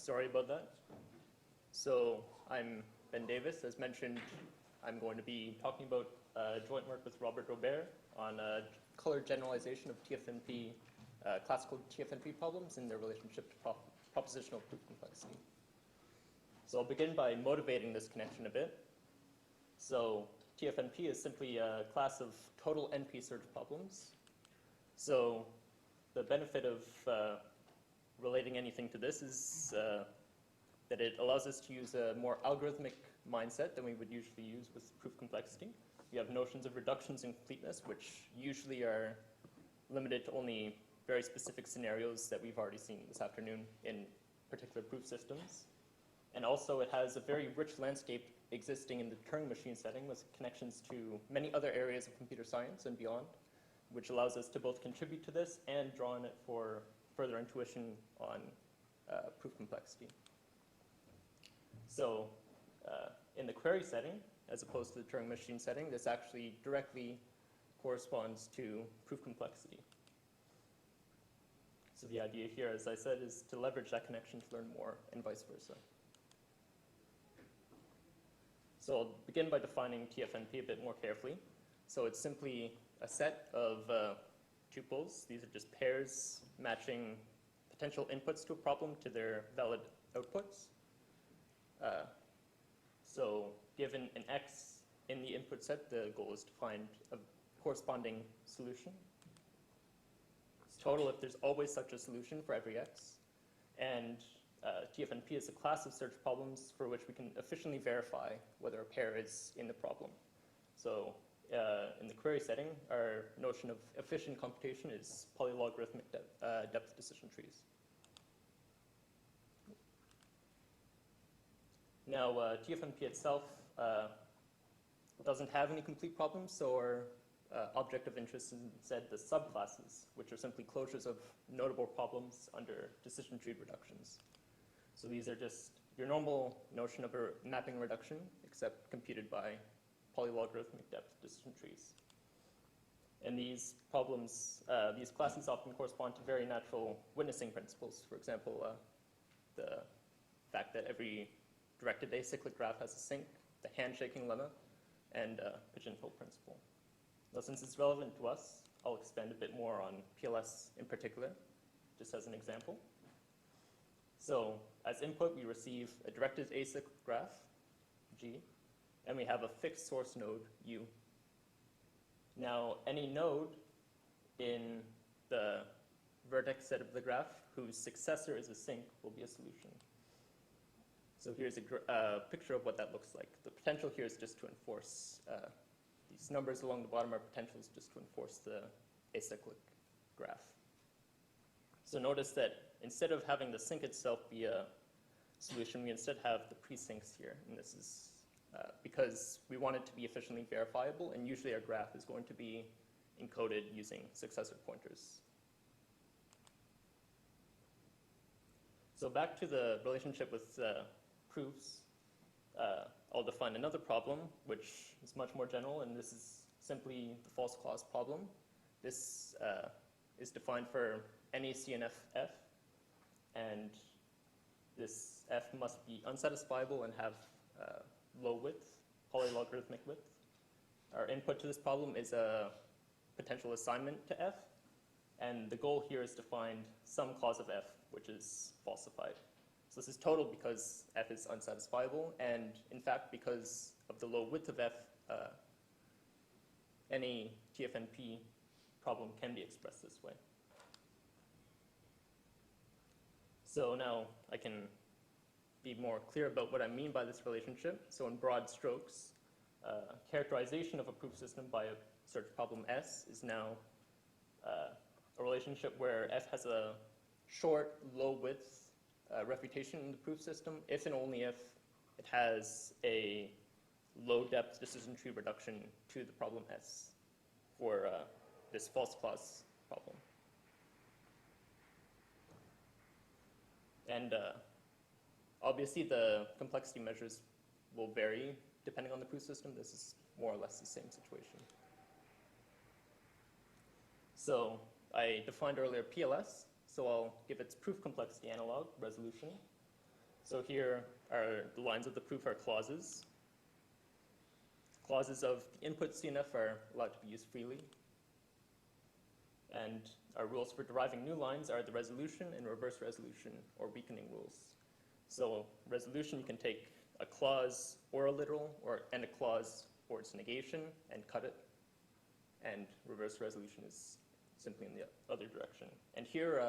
Sorry about that. So I'm Ben Davis. As mentioned, I'm going to be talking about joint work with Robert Robert on color generalization of TFNP, classical TFNP problems and their relationship to propositional proof complexity. So I'll begin by motivating this connection a bit. So TFNP is simply a class of total NP search problems. So the benefit of relating anything to this is that it allows us to use a more algorithmic mindset than we would usually use with proof complexity. We have notions of reductions and completeness, which usually are limited to only very specific scenarios that we've already seen this afternoon in particular proof systems. And also it has a very rich landscape existing in the Turing machine setting with connections to many other areas of computer science and beyond, which allows us to both contribute to this and draw on it for further intuition on proof complexity. So in the query setting, as opposed to the Turing machine setting, this actually directly corresponds to proof complexity. So the idea here, as I said, is to leverage that connection to learn more and vice versa. So I'll begin by defining TFNP a bit more carefully. So it's simply a set of tuples. These are just pairs matching potential inputs to a problem to their valid outputs. So given an x in the input set, the goal is to find a corresponding solution. It's total if there's always such a solution for every x. And TFNP is a class of search problems for which we can efficiently verify whether a pair is in the problem. So in the query setting, our notion of efficient computation is polylogarithmic depth decision trees. Now, TFNP itself doesn't have any complete problems, so our object of interest is instead the subclasses, which are simply closures of notable problems under decision tree reductions. So these are just your normal notion of a mapping reduction, except computed by polylogarithmic depth decision trees. And these problems, these classes often correspond to very natural witnessing principles. For example, the fact that every directed acyclic graph has a sink, the handshaking lemma, and pigeonhole principle. Now, since it's relevant to us, I'll expand a bit more on PLS in particular, just as an example. So as input, we receive a directed acyclic graph, G, and we have a fixed source node, U. Now, any node in the vertex set of the graph whose successor is a sink will be a solution. So here's a picture of what that looks like. The potential here is just to enforce, these numbers along the bottom are potentials just to enforce the acyclic graph. So notice that instead of having the sink itself be a solution, we instead have the presinks here. And this is because we want it to be efficiently verifiable, and usually our graph is going to be encoded using successor pointers. So back to the relationship with proofs, I'll define another problem, which is much more general, and this is simply the false clause problem. This is defined for any CNF F, and this F must be unsatisfiable and have low width, polylogarithmic width. Our input to this problem is a potential assignment to F, and the goal here is to find some clause of F, which is falsified. So this is total because F is unsatisfiable, and in fact, because of the low width of F, any TFNP problem can be expressed this way. So now I can be more clear about what I mean by this relationship. So in broad strokes, characterization of a proof system by a search problem S is now a relationship where F has a short, low width refutation in the proof system, if and only if it has a low depth decision tree reduction to the problem S for this false clause problem. And obviously the complexity measures will vary depending on the proof system. This is more or less the same situation. So I defined earlier PLS, so I'll give its proof complexity analog, resolution. So here are the lines of the proof are clauses. Clauses of the input CNF are allowed to be used freely. And our rules for deriving new lines are the resolution and reverse resolution or weakening rules. So resolution, you can take a clause or a literal and a clause or its negation and cut it. And reverse resolution is simply in the other direction. And here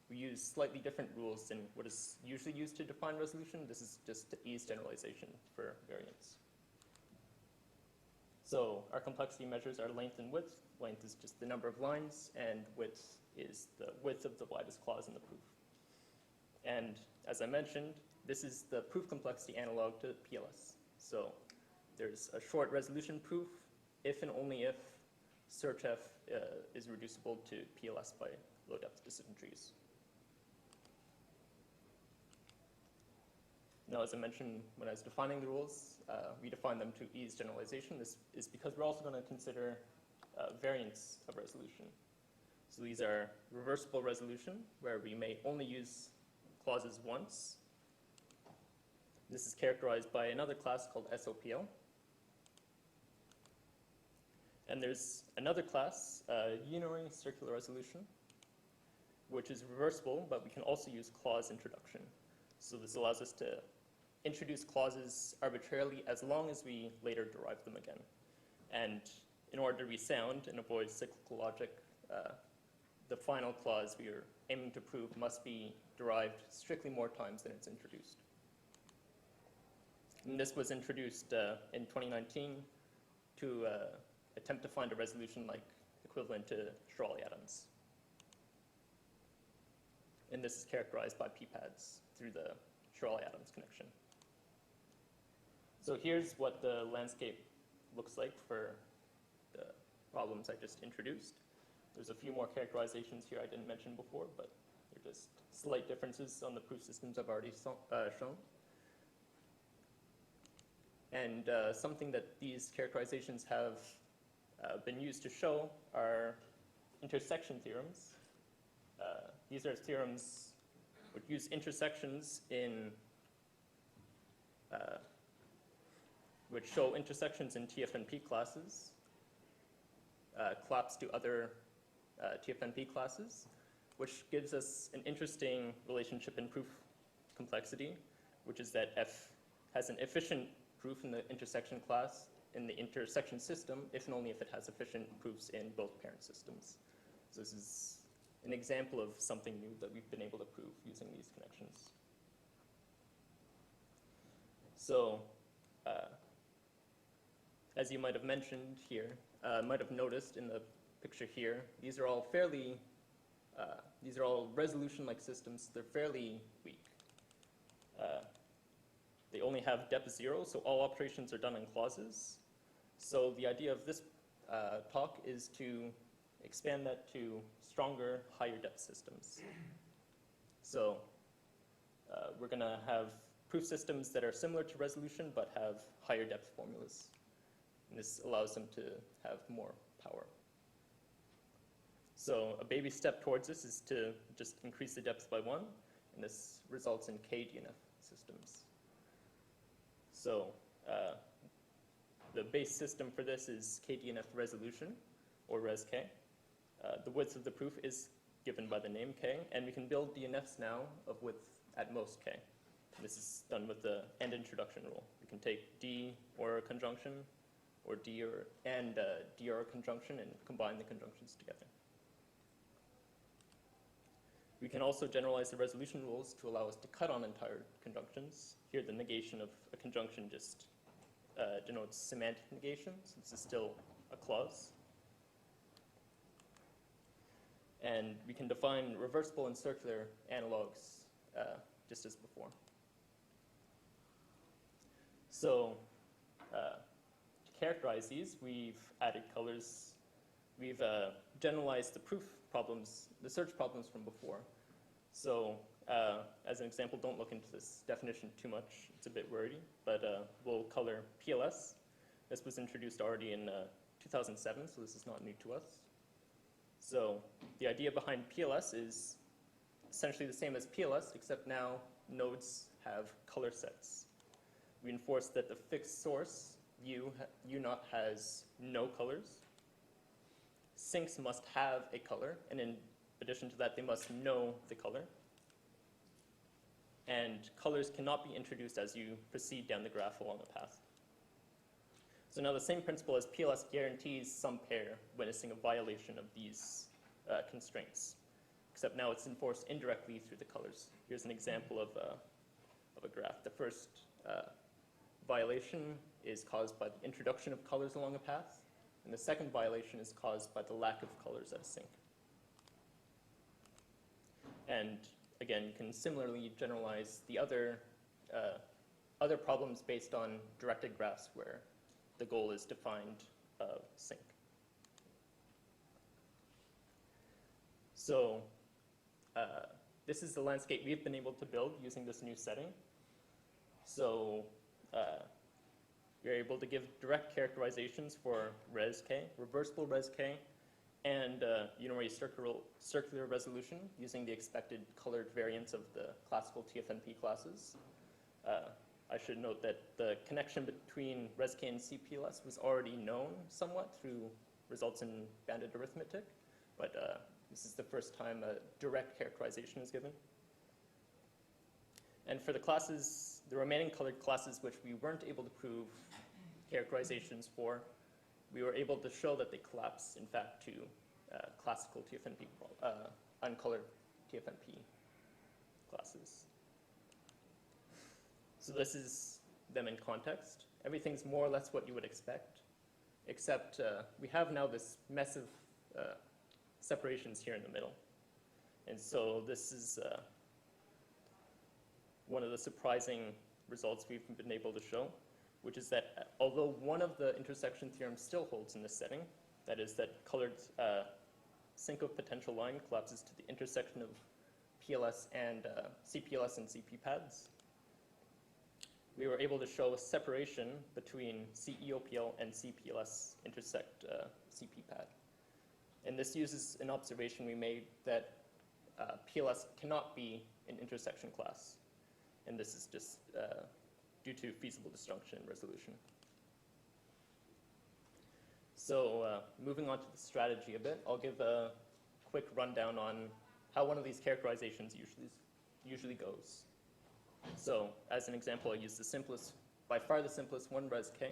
we use slightly different rules than what is usually used to define resolution. This is just to ease generalization for variance. So our complexity measures are length and width. Length is just the number of lines, and width is the width of the widest clause in the proof. And as I mentioned, this is the proof complexity analog to PLS. So there's a short resolution proof if and only if searchf is reducible to PLS by low-depth decision trees. Now, as I mentioned when I was defining the rules, we define them to ease generalization. This is because we're also going to consider variance of resolution. So these are reversible resolution, where we may only use clauses once. This is characterized by another class called SOPL. And there's another class, unary circular resolution, which is reversible, but we can also use clause introduction. So this allows us to introduce clauses arbitrarily as long as we later derive them again. And in order to be sound and avoid cyclical logic, the final clause we are aiming to prove must be derived strictly more times than it's introduced. And this was introduced in 2019 to attempt to find a resolution like equivalent to Schiraldi atoms. And this is characterized by p-pads through the Schiraldi atoms connection. So here's what the landscape looks like for the problems I just introduced. There's a few more characterizations here I didn't mention before, but they're just slight differences on the proof systems I've already shown. And something that these characterizations have been used to show are intersection theorems. These are theorems which use intersections in which show intersections in TFNP classes, collapse to other TFNP classes, which gives us an interesting relationship in proof complexity, which is that F has an efficient proof in the intersection class in the intersection system, if and only if it has efficient proofs in both parent systems. So this is an example of something new that we've been able to prove using these connections. So, as you might have mentioned here, might have noticed in the picture here, these are all resolution-like systems. They're fairly weak. They only have depth 0, so all operations are done in clauses. So the idea of this talk is to expand that to stronger, higher depth systems. So we're going to have proof systems that are similar to resolution but have higher depth formulas. And this allows them to have more power. So a baby step towards this is to just increase the depth by 1, and this results in KDNF systems. So the base system for this is KDNF resolution, or res-K. The width of the proof is given by the name K, and we can build DNFs now of width at most K. This is done with the end introduction rule. We can take D or a conjunction, or D or a conjunction, and combine the conjunctions together. We can also generalize the resolution rules to allow us to cut on entire conjunctions. Here, the negation of a conjunction just denotes semantic negation, so this is still a clause. And we can define reversible and circular analogs just as before. So to characterize these, we've added colors. We've generalized the proof problems, the search problems from before. So as an example, don't look into this definition too much. It's a bit wordy, but we'll color PLS. This was introduced already in 2007, so this is not new to us. So the idea behind PLS is essentially the same as PLS, except now nodes have color sets. We enforce that the fixed source, U0 has no colors. Sinks must have a color, and in addition to that, they must know the color. And colors cannot be introduced as you proceed down the graph along the path. So now the same principle as PLS guarantees some pair witnessing a violation of these constraints, except now it's enforced indirectly through the colors. Here's an example of a graph. The first violation is caused by the introduction of colors along a path, and the second violation is caused by the lack of colors at a sink. And again, you can similarly generalize the other problems based on directed graphs where the goal is defined sink. So this is the landscape we've been able to build using this new setting. So we're able to give direct characterizations for res-k, reversible res-k, and unary circular resolution using the expected colored variants of the classical TFNP classes. I should note that the connection between res-k and CPLS was already known somewhat through results in banded arithmetic, but this is the first time a direct characterization is given. And for the classes, the remaining colored classes which we weren't able to prove characterizations for, we were able to show that they collapse, in fact, to classical TFNP, uncolored TFNP classes. So this is them in context. Everything's more or less what you would expect, except we have now this mess of separations here in the middle. And so this is one of the surprising results we've been able to show, which is that although one of the intersection theorems still holds in this setting, that is that colored sink of potential line collapses to the intersection of PLS and CPLS and CP pads, we were able to show a separation between CEOPL and CPLS intersect CP pad. And this uses an observation we made that PLS cannot be an intersection class. And this is just due to feasible disjunction and resolution. So moving on to the strategy a bit, I'll give a quick rundown on how one of these characterizations usually goes. So as an example, I use the simplest, by far the simplest one, res-k.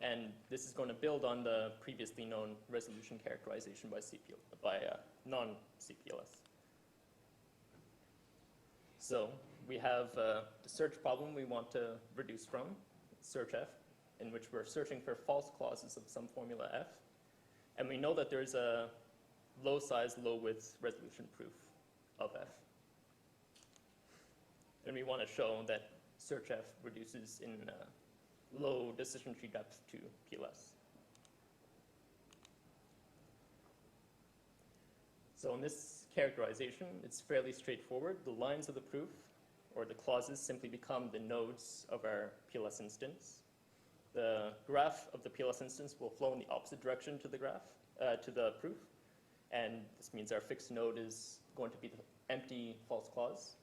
And this is going to build on the previously known resolution characterization by non-CPLS. So we have the search problem we want to reduce from, search F, in which we're searching for false clauses of some formula F. And we know that there's a low size, low width resolution proof of F. And we want to show that search F reduces in low decision tree depth to PLS. So in this characterization, it's fairly straightforward. The lines of the proof, or the clauses, simply become the nodes of our PLS instance. The graph of the PLS instance will flow in the opposite direction to the graph, to the proof. And this means our fixed node is going to be the empty false clause.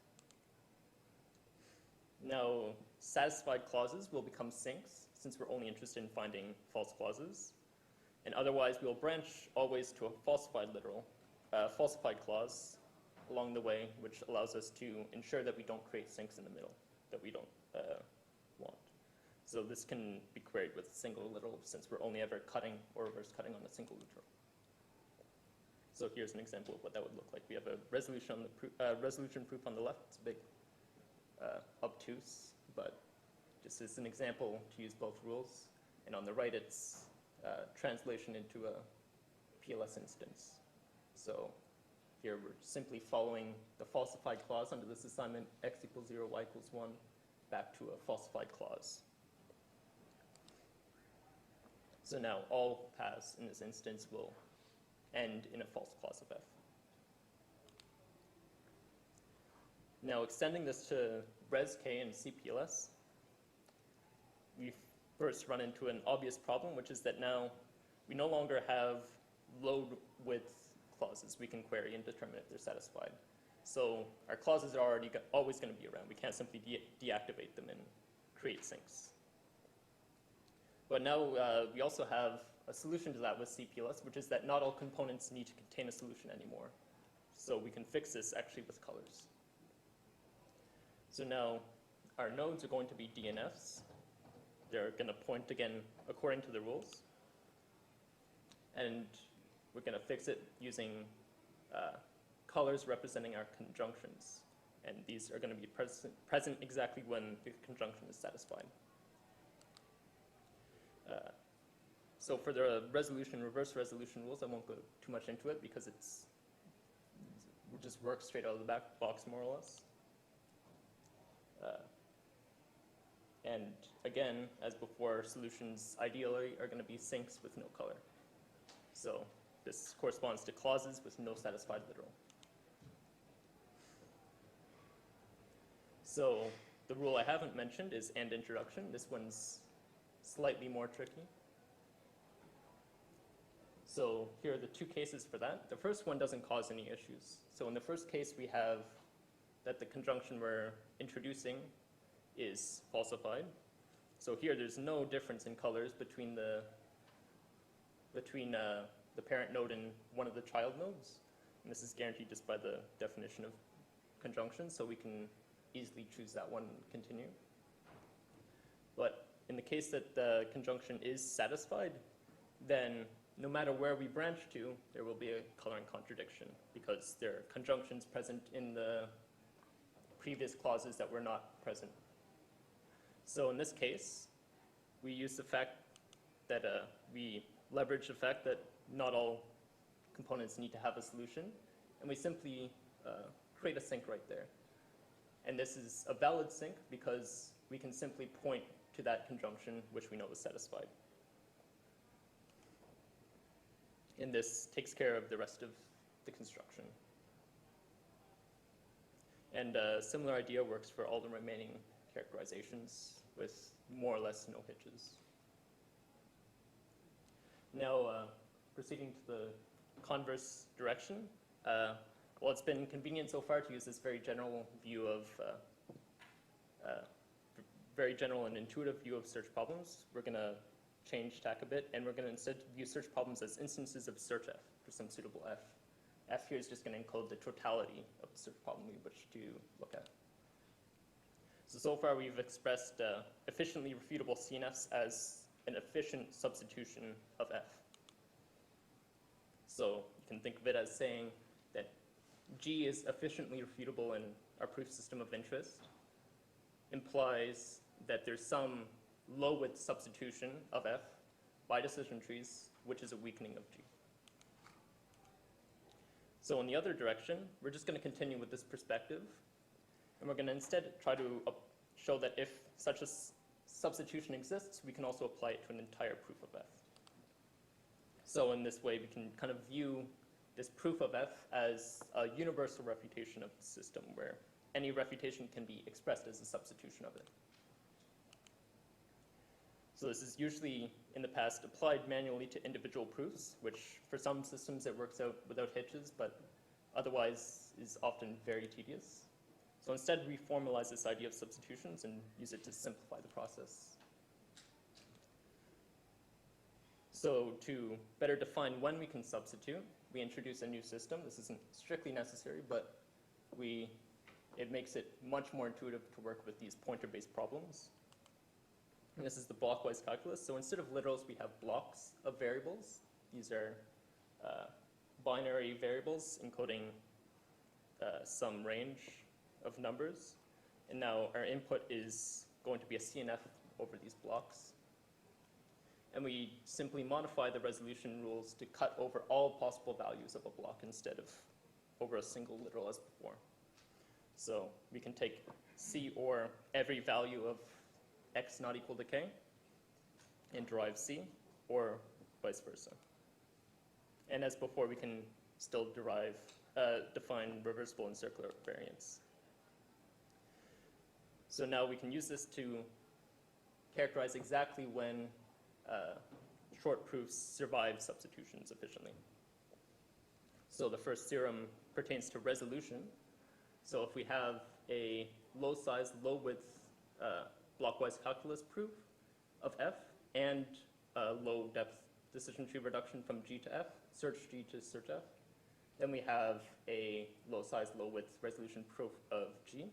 Now, satisfied clauses will become sinks, since we're only interested in finding false clauses. And otherwise, we'll branch always to a falsified literal, falsified clause along the way, which allows us to ensure that we don't create sinks in the middle that we don't want. So this can be queried with a single literal, since we're only ever cutting or reverse cutting on a single literal. So here's an example of what that would look like. We have a resolution proof on the left. It's a bit obtuse, but just as an example to use both rules. And on the right, it's translation into a PLS instance. So here we're simply following the falsified clause under this assignment, x equals 0, y equals 1, back to a falsified clause. So now all paths in this instance will end in a false clause of F. Now extending this to res-k and CPLS, we first run into an obvious problem, which is that now we no longer have low width clauses we can query and determine if they're satisfied. So our clauses are already always going to be around. We can't simply deactivate them and create sinks. But now we also have a solution to that with CPLS, which is that not all components need to contain a solution anymore. So we can fix this actually with colors. So now our nodes are going to be DNFs. They're going to point again according to the rules. And we're going to fix it using colors representing our conjunctions. And these are going to be present exactly when the conjunction is satisfied. So for the reverse resolution rules, I won't go too much into it because it just works straight out of the back box, more or less. And again, as before, solutions ideally are going to be sinks with no color. So this corresponds to clauses with no satisfied literal. So the rule I haven't mentioned is and introduction. This one's slightly more tricky. So here are the two cases for that. The first one doesn't cause any issues. So in the first case, we have that the conjunction we're introducing is falsified. So here there's no difference in colors between the parent node and one of the child nodes. And this is guaranteed just by the definition of conjunction, so we can easily choose that one and continue. But in the case that the conjunction is satisfied, then no matter where we branch to, there will be a coloring contradiction because there are conjunctions present in the previous clauses that were not present. So in this case, we use the fact that we leverage the fact that not all components need to have a solution, and we simply create a sink right there. And this is a valid sink because we can simply point to that conjunction which we know is satisfied. And this takes care of the rest of the construction. And a similar idea works for all the remaining characterizations with more or less no hitches. Now, proceeding to the converse direction. Well, it's been convenient so far to use this very general view of, very general and intuitive view of search problems. We're going to change tack a bit, and we're going to instead view search problems as instances of search F for some suitable F. F here is just going to encode the totality of the search problem we wish to look at. So far we've expressed efficiently refutable CNFs as an efficient substitution of F. So you can think of it as saying that G is efficiently refutable in our proof system of interest, implies that there's some low-width substitution of F by decision trees, which is a weakening of G. So in the other direction, we're just going to continue with this perspective, and we're going to instead try to show that if such a substitution exists, we can also apply it to an entire proof of F. So in this way, we can kind of view this proof of F as a universal refutation of the system, where any refutation can be expressed as a substitution of it. So this is usually, in the past, applied manually to individual proofs, which for some systems it works out without hitches, but otherwise is often very tedious. So instead, we formalize this idea of substitutions and use it to simplify the process. So to better define when we can substitute, we introduce a new system. This isn't strictly necessary, but it makes it much more intuitive to work with these pointer-based problems. And this is the blockwise calculus. So instead of literals, we have blocks of variables. These are binary variables encoding some range of numbers. And now our input is going to be a CNF over these blocks. And we simply modify the resolution rules to cut over all possible values of a block instead of over a single literal as before. So we can take C or every value of x not equal to k and derive C, or vice versa. And as before, we can still define reversible and circular variants. So now we can use this to characterize exactly when short proofs survive substitutions efficiently. So the first theorem pertains to resolution, So if we have a low size, low width blockwise calculus proof of F and a low depth decision tree reduction from G to F, search G to search F, then we have a low size, low width resolution proof of G.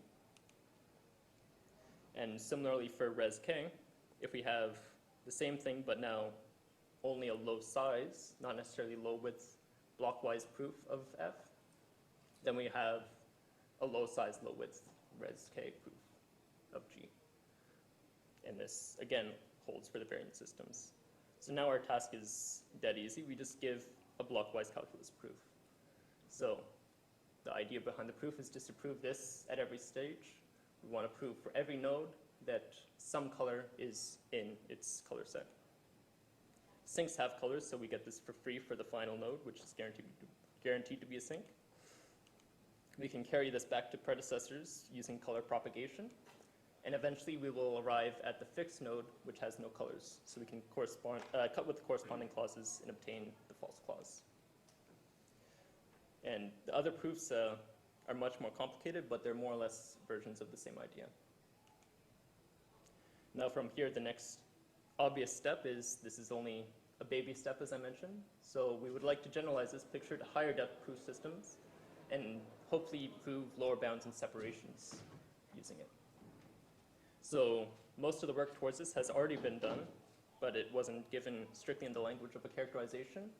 And similarly for res K, if we have the same thing but now only a low size, not necessarily low width blockwise proof of F, then we have a low size, low width res K proof of G. And this, again, holds for the variant systems. So now our task is dead easy. We just give a blockwise calculus proof. So the idea behind the proof is just to prove this at every stage. We want to prove for every node that some color is in its color set. Sinks have colors, so we get this for free for the final node, which is guaranteed to be a sink. We can carry this back to predecessors using color propagation. And eventually we will arrive at the fixed node, which has no colors. So we can cut with the corresponding clauses and obtain the false clause. And the other proofs are much more complicated, but they're more or less versions of the same idea. Now from here, the next obvious step is, this is only a baby step, as I mentioned. So we would like to generalize this picture to higher depth proof systems and hopefully prove lower bounds and separations using it. So most of the work towards this has already been done, but it wasn't given strictly in the language of a characterization.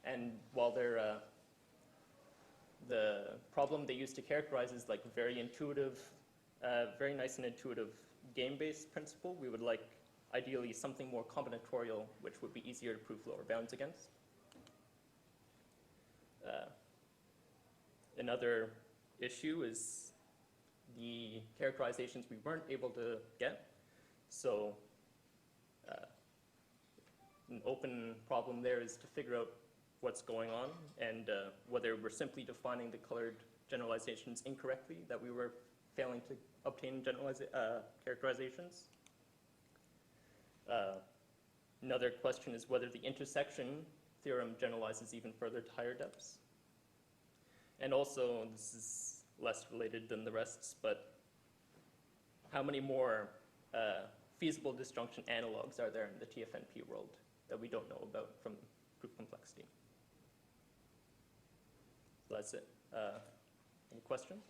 And while the problem they used to characterize is like very intuitive, very nice and intuitive game-based principle, we would like ideally something more combinatorial, which would be easier to prove lower bounds against. Another issue is the characterizations we weren't able to get. So an open problem there is to figure out what's going on and whether we're simply defining the colored generalizations incorrectly, that we were failing to obtain characterizations. Another question is whether the intersection theorem generalizes even further to higher depths. And also, this is less related than the rest, but how many more feasible disjunction analogs are there in the TFNP world that we don't know about from proof complexity? So that's it. Any questions?